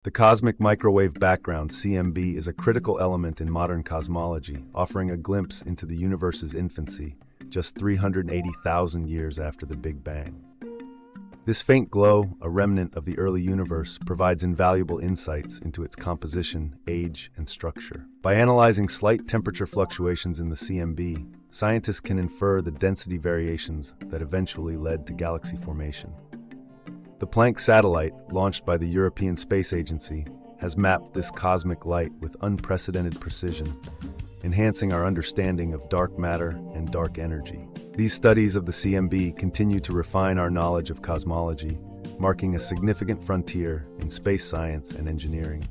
The cosmic microwave background, CMB, is a critical element in modern cosmology, offering a glimpse into the universe's infancy, just 380,000 years after the Big Bang. This faint glow, a remnant of the early universe, provides invaluable insights into its composition, age, and structure. By analyzing slight temperature fluctuations in the CMB, scientists can infer the density variations that eventually led to galaxy formation. The Planck satellite, launched by the European Space Agency, has mapped this cosmic light with unprecedented precision, enhancing our understanding of dark matter and dark energy. These studies of the CMB continue to refine our knowledge of cosmology, marking a significant frontier in space science and engineering.